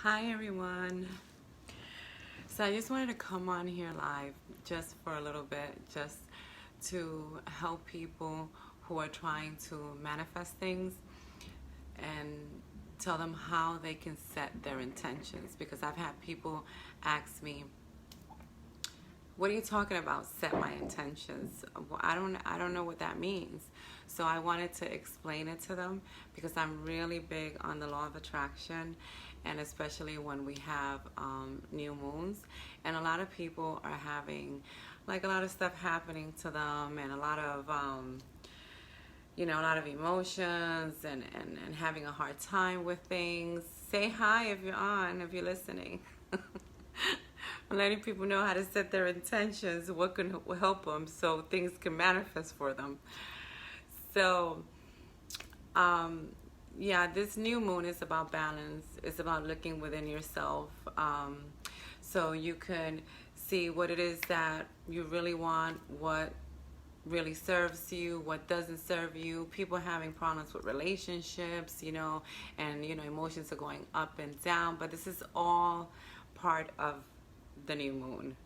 Hi everyone. So I just wanted to come on here live just for a little bit, just to help people who are trying to manifest things and tell them how they can set their intentions, because I've had people ask me, what are you talking about, set my intentions? Well, I don't know what that means. So I wanted to explain it to them because I'm really big on the law of attraction, and especially when we have new moons, and a lot of people are having like a lot of stuff happening to them, and a lot of a lot of emotions, and having a hard time with things. Say hi if you're on, if you're listening. I'm letting people know how to set their intentions, what can help them so things can manifest for them. So, yeah, this new moon is about balance. It's about looking within yourself, so you can see what it is that you really want, what really serves you, what doesn't serve you. People having problems with relationships, and emotions are going up and down, but this is all part of the new moon.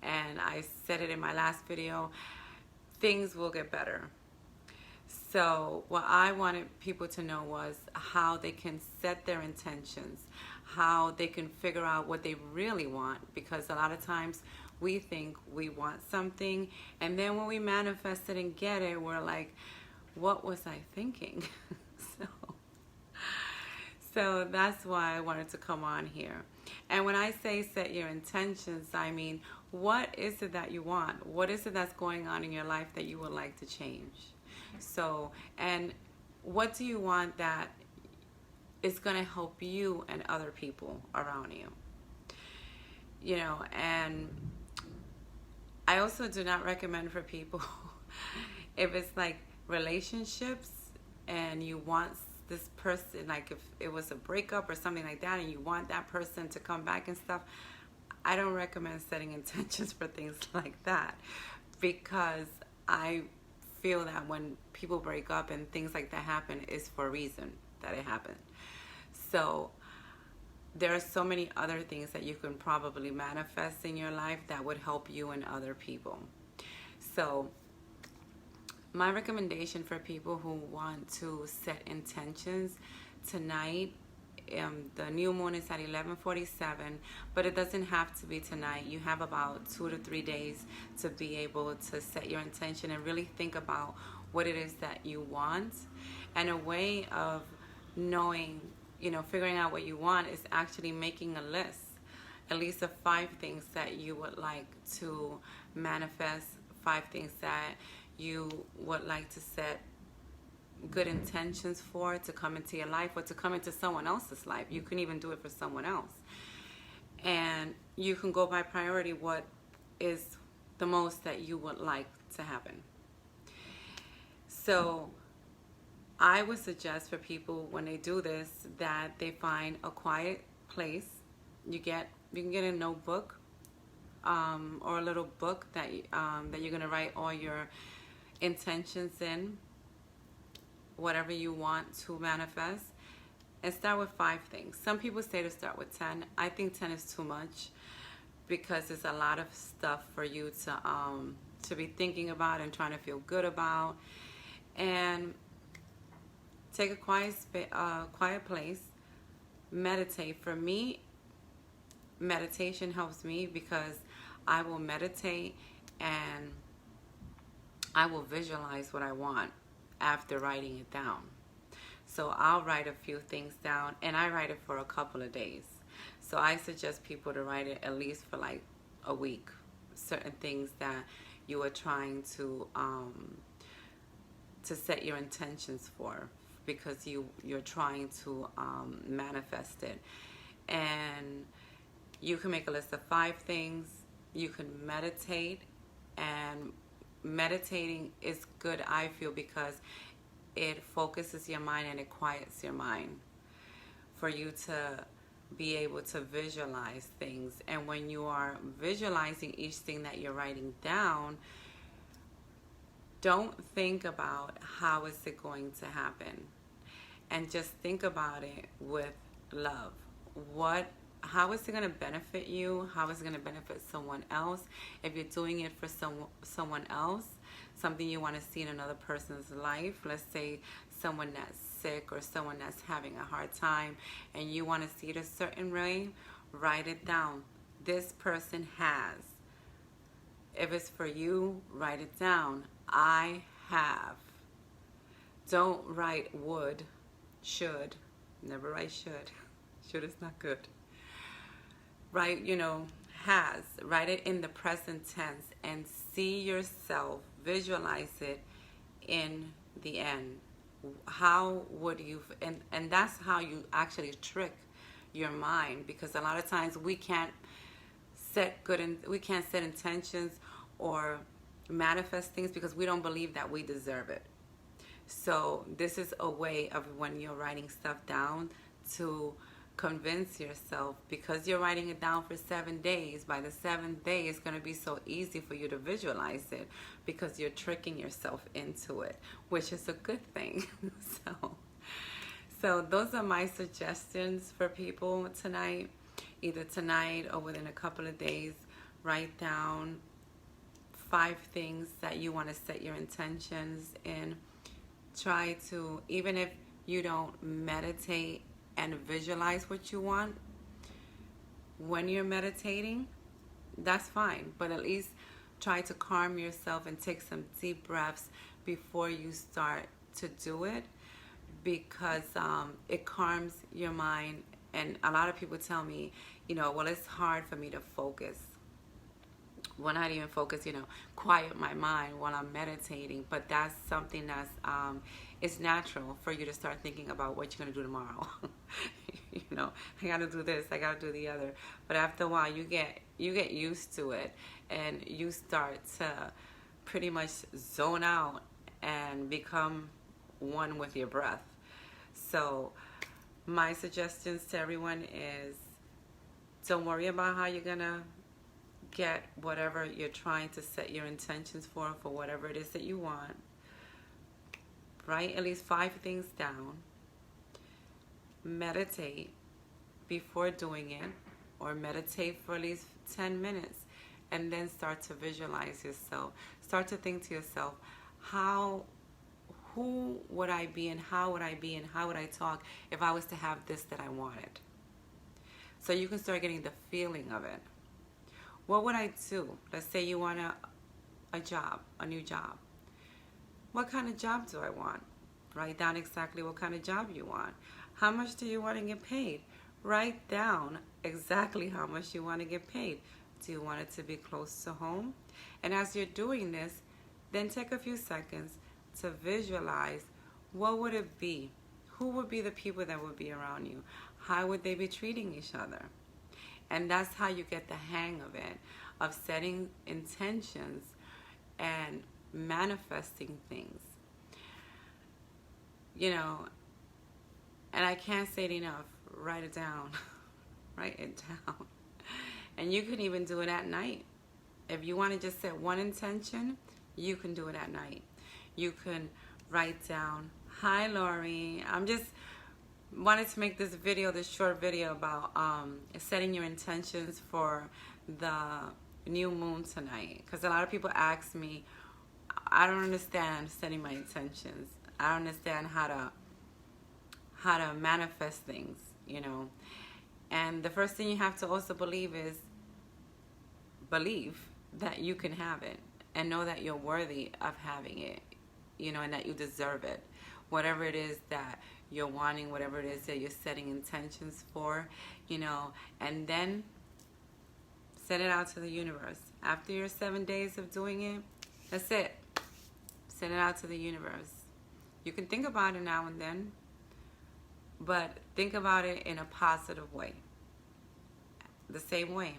And I said it in my last video, things will get better. So what I wanted people to know was how they can set their intentions, how they can figure out what they really want, because a lot of times we think we want something, and then when we manifest it and get it, we're like, what was I thinking? So that's why I wanted to come on here. And when I say set your intentions, I mean, what is it that you want? What is it that's going on in your life that you would like to change? So, and what do you want that is going to help you and other people around you? And I also do not recommend for people if it's like relationships and you want this person, like if it was a breakup or something like that, and you want that person to come back and stuff, I don't recommend setting intentions for things like that, because I feel that when people break up and things like that happen, is for a reason that it happened. So there are so many other things that you can probably manifest in your life that would help you and other people. So my recommendation for people who want to set intentions tonight, the new moon is at 11:47, but it doesn't have to be tonight. You have about 2 to 3 days to be able to set your intention and really think about what it is that you want. And a way of knowing, figuring out what you want is actually making a list, at least of 5 things that you would like to manifest, 5 things that you would like to set good intentions for to come into your life or to come into someone else's life. You can even do it for someone else. And you can go by priority, what is the most that you would like to happen. So I would suggest for people when they do this that they find a quiet place. You can get a notebook or a little book that you're going to write all your intentions in, whatever you want to manifest, and start with 5 things. Some people say to start with 10. I think 10 is too much, because it's a lot of stuff for you to be thinking about and trying to feel good about. And take a quiet place, meditate. For me, meditation helps me because I will meditate and I will visualize what I want after writing it down. So I'll write a few things down, and I write it for a couple of days. So I suggest people to write it at least for like a week, certain things that you are trying to set your intentions for, because you're trying to manifest it. And you can make a list of 5 things. You can meditate, and meditating is good, I feel, because it focuses your mind and it quiets your mind for you to be able to visualize things. And when you are visualizing each thing that you're writing down, don't think about how is it going to happen, and just think about it with love, what, how is it going to benefit you? How is it going to benefit someone else? If you're doing it for someone else, something you want to see in another person's life, let's say someone that's sick or someone that's having a hard time, and you want to see it a certain way, write it down. This person has. If it's for you, write it down. I have. Don't write would, should. Never write should. Should is not good. Write, has. Write it in the present tense and see yourself, visualize it in the end. How would you, and that's how you actually trick your mind, because a lot of times we can't set intentions or manifest things because we don't believe that we deserve it. So this is a way of, when you're writing stuff down, to convince yourself, because you're writing it down for 7 days. By the 7th day, it's going to be so easy for you to visualize it, because you're tricking yourself into it, which is a good thing. So those are my suggestions for people tonight. Either tonight or within a couple of days, write down 5 things that you want to set your intentions in. Try to, even if you don't meditate and visualize what you want when you're meditating, that's fine. But at least try to calm yourself and take some deep breaths before you start to do it, because it calms your mind. And a lot of people tell me, well, it's hard for me to focus. Well, not even focus, quiet my mind while I'm meditating. But that's something that's, it's natural for you to start thinking about what you're going to do tomorrow. I got to do this, I got to do the other. But after a while, you get used to it, and you start to pretty much zone out and become one with your breath. So my suggestions to everyone is, don't worry about how you're going to get whatever you're trying to set your intentions for whatever it is that you want. Write at least 5 things down. Meditate before doing it, or meditate for at least 10 minutes, and then start to visualize yourself. Start to think to yourself, who would I be, and how would I be, and how would I talk if I was to have this that I wanted? So you can start getting the feeling of it. What would I do? Let's say you want a job, a new job. What kind of job do I want? Write down exactly what kind of job you want. How much do you want to get paid? Write down exactly how much you want to get paid. Do you want it to be close to home? And as you're doing this, then take a few seconds to visualize, what would it be? Who would be the people that would be around you? How would they be treating each other? And that's how you get the hang of it, of setting intentions and manifesting things. And I can't say it enough, write it down. Write it down. And you can even do it at night. If you want to just set one intention, you can do it at night. You can write down, hi Lori, I'm just wanted to make this short video about setting your intentions for the new moon tonight, because a lot of people ask me, I don't understand setting my intentions. I don't understand how to manifest things, And the first thing you have to also believe that you can have it, and know that you're worthy of having it, and that you deserve it. Whatever it is that you're wanting, whatever it is that you're setting intentions for, and then set it out to the universe. After your 7 days of doing it, that's it. Send it out to the universe. You can think about it now and then, but think about it in a positive way. The same way,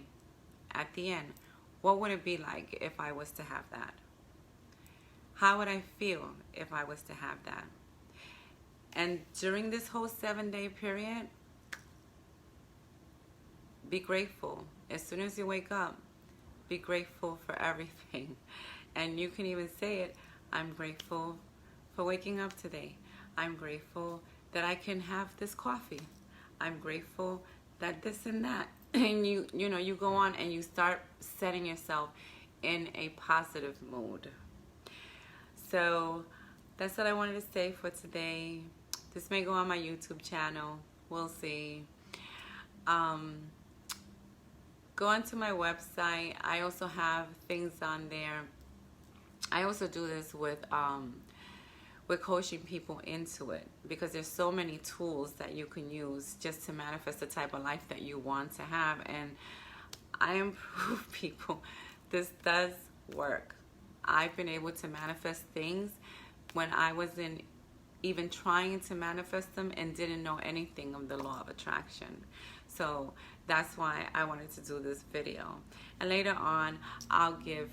at the end, what would it be like if I was to have that? How would I feel if I was to have that? And during this whole 7-day period, be grateful. As soon as you wake up, be grateful for everything. And you can even say it, I'm grateful for waking up today. I'm grateful that I can have this coffee. I'm grateful that, this and that. And you know, you go on and you start setting yourself in a positive mood. So that's what I wanted to say for today. This may go on my YouTube channel. We'll see. Go onto my website. I also have things on there. I also do this with coaching people into it, because there's so many tools that you can use just to manifest the type of life that you want to have. And I improve people. This does work. I've been able to manifest things when I wasn't even trying to manifest them and didn't know anything of the law of attraction. So that's why I wanted to do this video. And later on, I'll give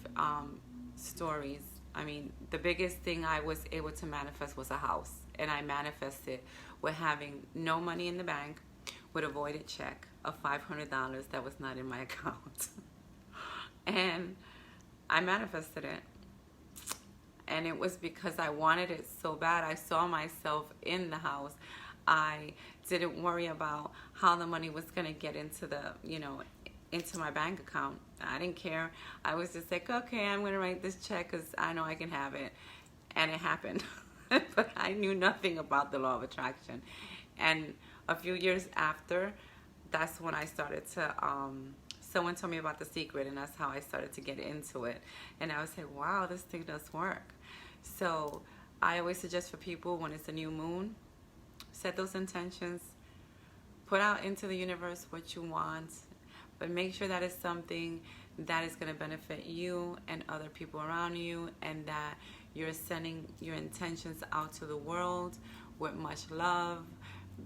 stories. I mean, the biggest thing I was able to manifest was a house. And I manifested with having no money in the bank, with a voided check of $500 that was not in my account. And I manifested it. And it was because I wanted it so bad. I saw myself in the house. I didn't worry about how the money was going to get into the, you know, into my bank account. I didn't care. I was just like, okay, I'm going to write this check because I know I can have it. And it happened. But I knew nothing about the law of attraction. And a few years after, that's when I started to, someone told me about The Secret, and that's how I started to get into it. And I was like, wow, this thing does work. So I always suggest for people, when it's a new moon, set those intentions, put out into the universe what you want, but make sure that it's something that is going to benefit you and other people around you, and that you're sending your intentions out to the world with much love,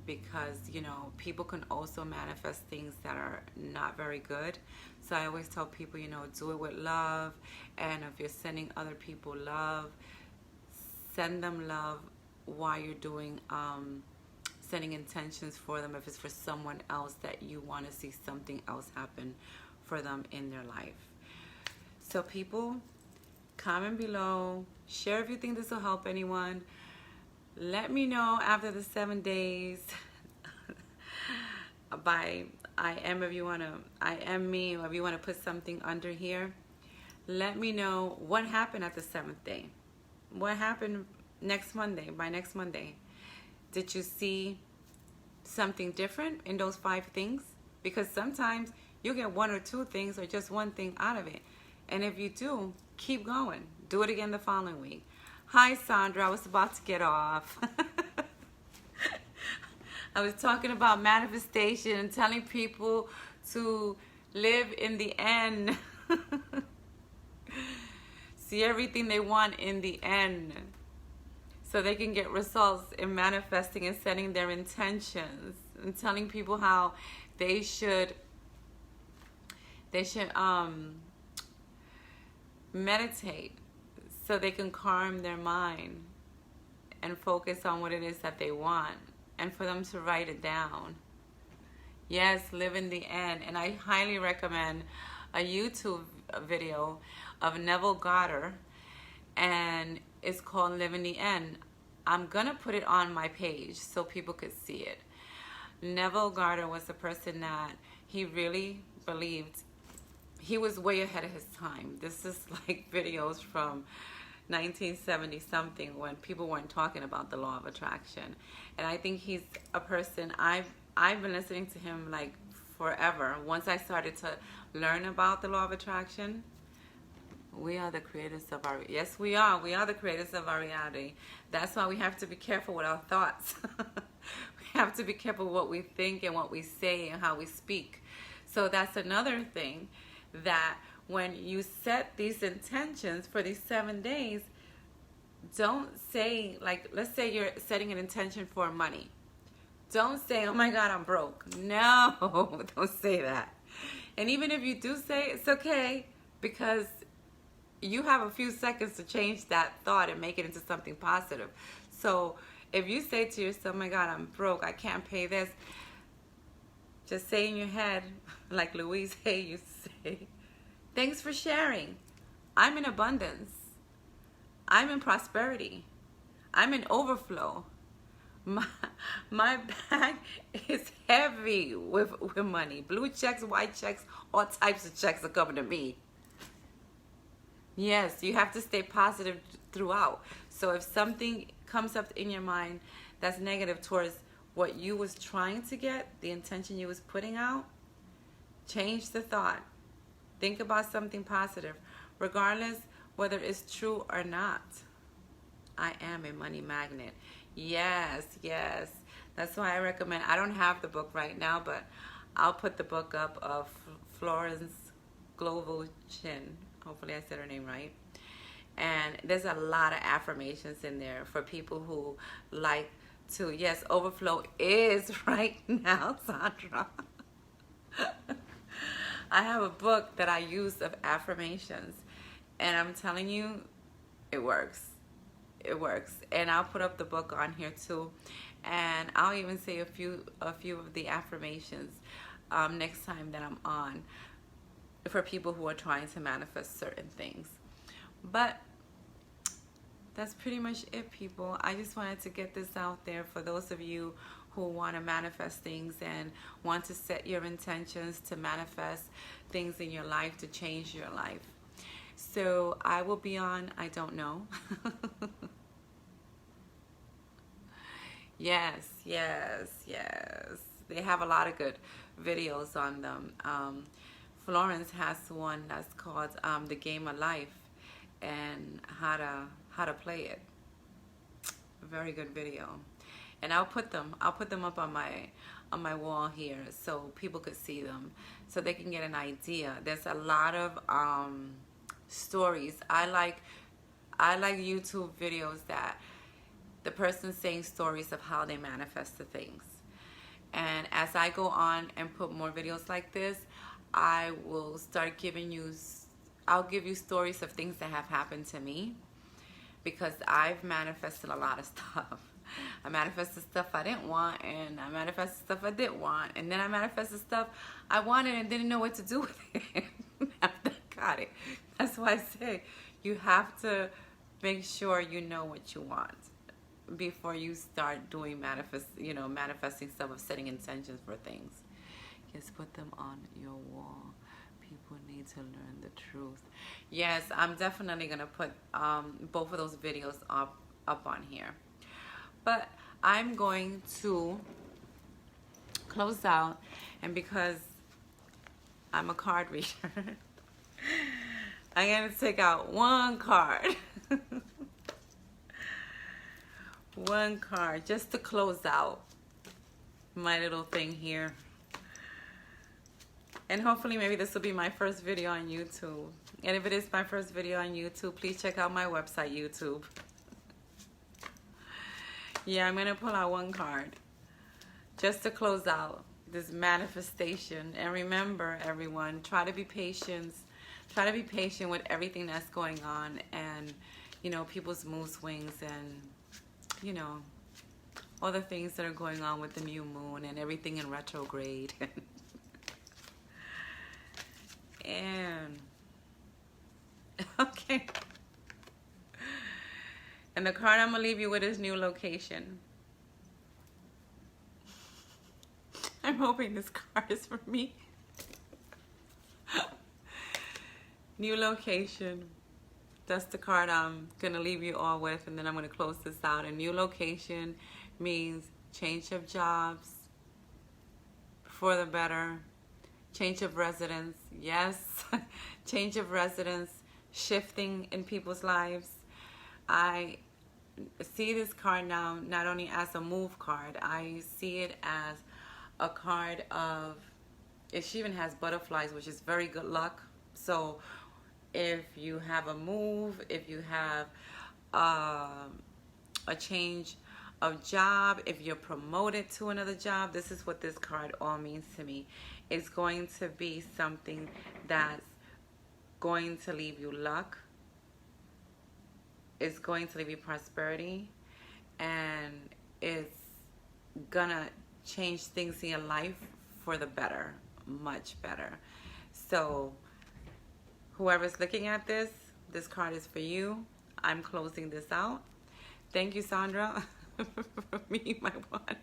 because, you know, people can also manifest things that are not very good. So I always tell people, you know, do it with love. And if you're sending other people love, send them love while you're doing setting intentions for them, if it's for someone else that you want to see something else happen for them in their life. So people, comment below, share if you think this will help anyone. Let me know after the 7 days by I am, if you want to, I am me, or if you want to put something under here. Let me know what happened at the 7th day. What happened next Monday, by next Monday. Did you see something different in those 5 things? Because sometimes you get 1 or 2 things, or just 1 thing out of it. And if you do, keep going. Do it again the following week. Hi, Sandra. I was about to get off. I was talking about manifestation and telling people to live in the end. See everything they want in the end, so they can get results in manifesting and setting their intentions, and telling people how they should meditate so they can calm their mind and focus on what it is that they want, and for them to write it down. Yes, live in the end. And I highly recommend a YouTube video of Neville Goddard, and it's called Live in the End. I'm gonna put it on my page so people could see it. Neville Goddard was a person that he really believed he was way ahead of his time. This is like videos from 1970 something, when people weren't talking about the law of attraction. And I think he's a person, I've been listening to him like forever. Once I started to learn about the law of attraction, we are the creators of our, yes we are the creators of our reality. That's why we have to be careful with our thoughts. We have to be careful what we think and what we say and how we speak. So that's another thing, that when you set these intentions for these 7 days, don't say, like, let's say you're setting an intention for money. Don't say, oh my God, I'm broke. No, don't say that. And even if you do say it, it's okay, because you have a few seconds to change that thought and make it into something positive. So if you say to yourself, oh my God, I'm broke, I can't pay this, just say in your head, like Louise Hay used to say, thanks for sharing. I'm in abundance. I'm in prosperity. I'm in overflow. My my bag is heavy with money. Blue checks, white checks, all types of checks are coming to me. Yes, you have to stay positive throughout. So if something comes up in your mind that's negative towards what you was trying to get, the intention you was putting out, change the thought. Think about something positive, regardless whether it's true or not. I am a money magnet. Yes, yes. That's why I recommend. I don't have the book right now, but I'll put the book up of Florence Global Chin. Hopefully I said her name right. And there's a lot of affirmations in there for people who like to, yes, overflow is right now, Sandra. I have a book that I use of affirmations, and I'm telling you, it works. It works. And I'll put up the book on here too, and I'll even say a few of the affirmations next time that I'm on, for people who are trying to manifest certain things. But that's pretty much it, people. I just wanted to get this out there for those of you who want to manifest things and want to set your intentions to manifest things in your life, to change your life. So I will be on, I don't know. Yes, yes, yes. They have a lot of good videos on them. Florence has one that's called The Game of Life, and how to play it. Very good video. And I'll put them up on my wall here so people could see them, so they can get an idea. There's a lot of stories. I like YouTube videos that the person's saying stories of how they manifest the things. And as I go on and put more videos like this, I will start giving you, I'll give you stories of things that have happened to me, because I've manifested a lot of stuff. I manifested stuff I didn't want, and I manifested stuff I did want, and then I manifested stuff I wanted and didn't know what to do with it after I got it. That's why I say you have to make sure you know what you want before you start doing manifesting stuff, of setting intentions for things. Just put them on your wall. People need to learn the truth. Yes, I'm definitely gonna put both of those videos up on here. But I'm going to close out, and because I'm a card reader, I'm gonna take out one card. One card just to close out my little thing here. And hopefully maybe this will be my first video on YouTube. And if it is my first video on YouTube, please check out my website, YouTube. Yeah, I'm gonna pull out one card just to close out this manifestation. And remember, everyone, try to be patient. Try to be patient with everything that's going on, and people's mood swings, and all the things that are going on with the new moon and everything in retrograde. And okay. And the card I'm gonna leave you with is new location. I'm hoping this card is for me. New location. That's the card I'm gonna leave you all with, and then I'm gonna close this out. A new location means change of jobs for the better, change of residence. Yes, change of residence, shifting in people's lives. I see this card now not only as a move card, I see it as a card of, she even has butterflies, which is very good luck. So if you have a move, if you have a change of job, if you're promoted to another job, this is what this card all means to me. It's going to be something that's going to leave you luck. It's going to leave you prosperity, and it's gonna change things in your life for the better, much better. So whoever's looking at this card is for you. I'm closing this out. Thank you, Sandra, for me, my one.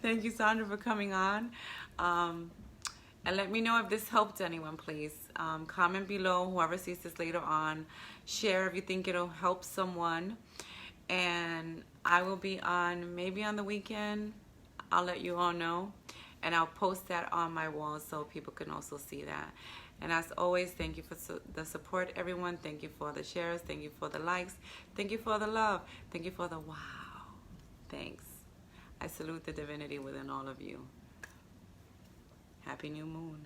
Thank you, Sandra, for coming on. And let me know if this helped anyone, please. Comment below, whoever sees this later on. Share if you think it'll help someone. And I will be on, maybe on the weekend. I'll let you all know. And I'll post that on my wall so people can also see that. And as always, thank you for the support, everyone. Thank you for the shares. Thank you for the likes. Thank you for the love. Thank you for the wow. Thanks. I salute the divinity within all of you. Happy new moon.